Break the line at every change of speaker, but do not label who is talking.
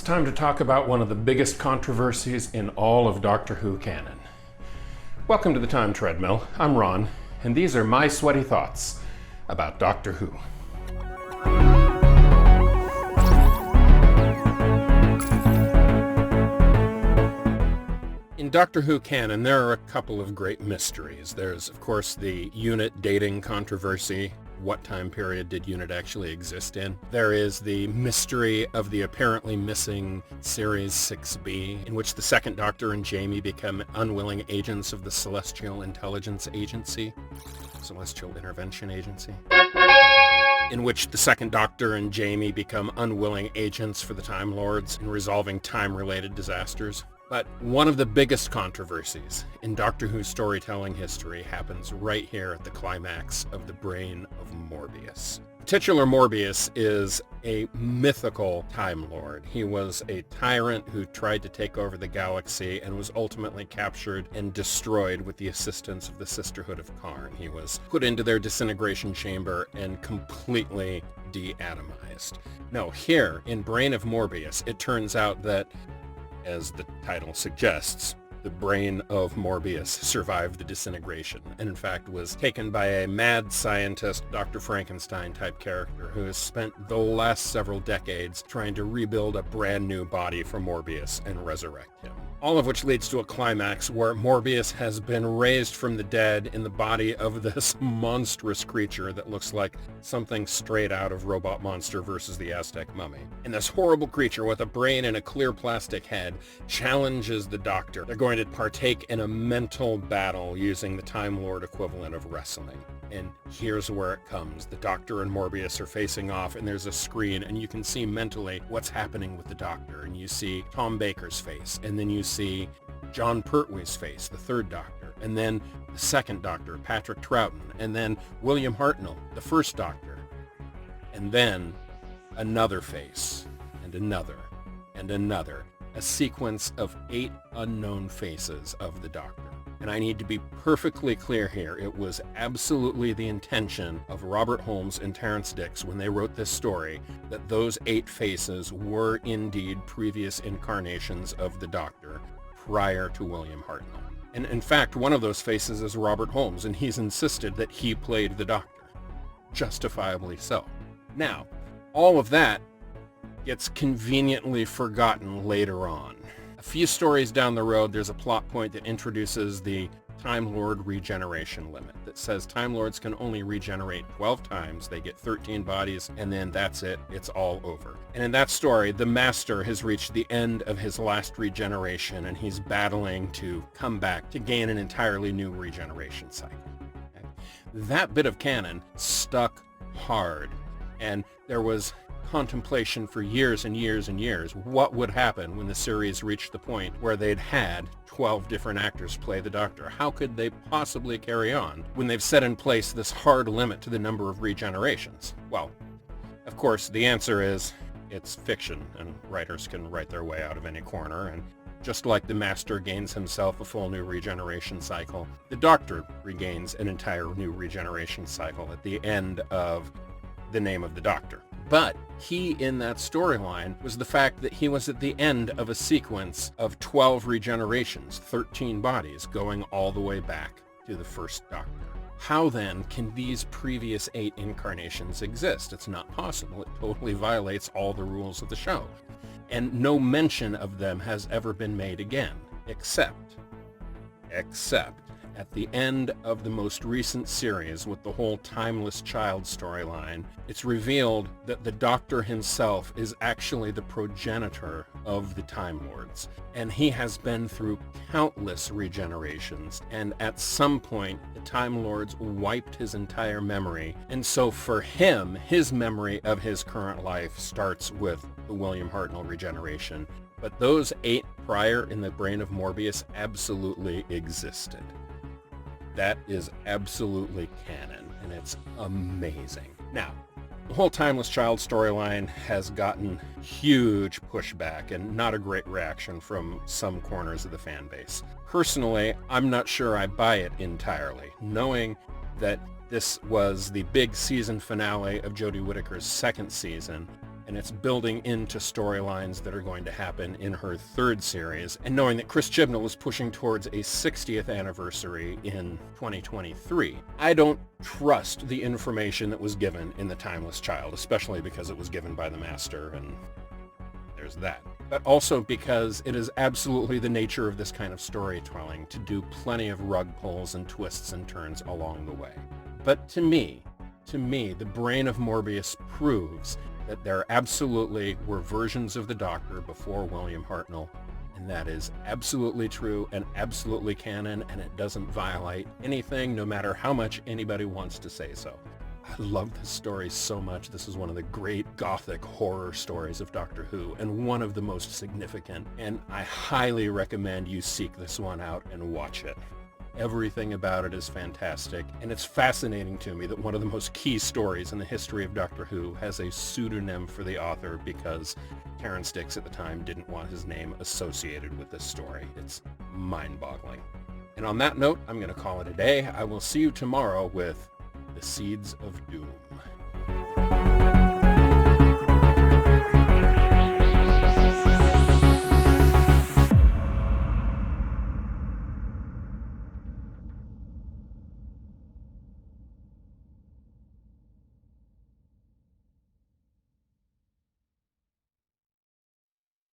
time to talk about one of the biggest controversies in all of Doctor Who canon. Welcome to the Time Treadmill. I'm Ron, and these are my sweaty thoughts about Doctor Who. In Doctor Who canon, there are a couple of great mysteries. There's, of course, the unit dating controversy. What time period did UNIT actually exist in? There is the mystery of the apparently missing Series 6B, in which the Second Doctor and Jamie become unwilling agents of the Celestial Intelligence Agency, Celestial Intervention Agency, in which the Second Doctor and Jamie become unwilling agents for the Time Lords in resolving time-related disasters. But one of the biggest controversies in Doctor Who storytelling history happens right here at the climax of the brain of Morbius. The titular Morbius is a mythical Time Lord. He was a tyrant who tried to take over the galaxy and was ultimately captured and destroyed with the assistance of the Sisterhood of Karn. He was put into their disintegration chamber and completely deatomized. Now, here in Brain of Morbius, it turns out that, as the title suggests, the brain of Morbius survived the disintegration, and in fact was taken by a mad scientist, Dr. Frankenstein-type character, who has spent the last several decades trying to rebuild a brand new body for Morbius and resurrect him. All of which leads to a climax where Morbius has been raised from the dead in the body of this monstrous creature that looks like something straight out of Robot Monster versus the Aztec Mummy. And this horrible creature with a brain and a clear plastic head challenges the Doctor. They're going to partake in a mental battle using the Time Lord equivalent of wrestling. And here's where it comes. The Doctor and Morbius are facing off, and there's a screen, and you can see mentally what's happening with the Doctor. And you see Tom Baker's face, and then you see John Pertwee's face, the third Doctor, and then the second Doctor, Patrick Troughton, and then William Hartnell, the first Doctor, and then another face, and another, and another, a sequence of 8 unknown faces of the Doctor. And I need to be perfectly clear here, it was absolutely the intention of Robert Holmes and Terrence Dicks when they wrote this story that those 8 faces were indeed previous incarnations of the Doctor prior to William Hartnell. And in fact, one of those faces is Robert Holmes, and he's insisted that he played the Doctor. Justifiably so. Now, all of that gets conveniently forgotten later on. A few stories down the road, there's a plot point that introduces the Time Lord regeneration limit that says Time Lords can only regenerate 12 times, they get 13 bodies, and then that's it, it's all over. And in that story, the Master has reached the end of his last regeneration, and he's battling to come back to gain an entirely new regeneration cycle. Okay? That bit of canon stuck hard, and there was contemplation for years and years and years. What would happen when the series reached the point where they'd had 12 different actors play the Doctor? How could they possibly carry on when they've set in place this hard limit to the number of regenerations? Well, of course, the answer is it's fiction, and writers can write their way out of any corner, and just like the Master gains himself a full new regeneration cycle, the Doctor regains an entire new regeneration cycle at the end of The Name of the Doctor. But he, in that storyline, was the fact that he was at the end of a sequence of 12 regenerations, 13 bodies, going all the way back to the first Doctor. How then can these previous 8 incarnations exist? It's not possible. It totally violates all the rules of the show. And no mention of them has ever been made again, except at the end of the most recent series with the whole Timeless Child storyline, it's revealed that the Doctor himself is actually the progenitor of the Time Lords. And he has been through countless regenerations, and at some point, the Time Lords wiped his entire memory. And so for him, his memory of his current life starts with the William Hartnell regeneration. But those 8 prior in the brain of Morbius absolutely existed. That is absolutely canon, and it's amazing. Now, the whole Timeless Child storyline has gotten huge pushback and not a great reaction from some corners of the fan base. Personally, I'm not sure I buy it entirely, knowing that this was the big season finale of Jodie Whittaker's second season, and and it's building into storylines that are going to happen in her third series, and knowing that Chris Chibnall is pushing towards a 60th anniversary in 2023, I don't trust the information that was given in The Timeless Child, especially because it was given by the Master, and there's that. But also because it is absolutely the nature of this kind of storytelling to do plenty of rug pulls and twists and turns along the way. But to me, the brain of Morbius proves that there absolutely were versions of the Doctor before William Hartnell, and that is absolutely true and absolutely canon, and it doesn't violate anything, no matter how much anybody wants to say so. I love this story so much. This is one of the great gothic horror stories of Doctor Who, and one of the most significant, and I highly recommend you seek this one out and watch it. Everything about it is fantastic, and it's fascinating to me that one of the most key stories in the history of Doctor Who has a pseudonym for the author because Terrance Dicks at the time didn't want his name associated with this story. It's mind-boggling. And on that note, I'm going to call it a day. I will see you tomorrow with The Seeds of Doom.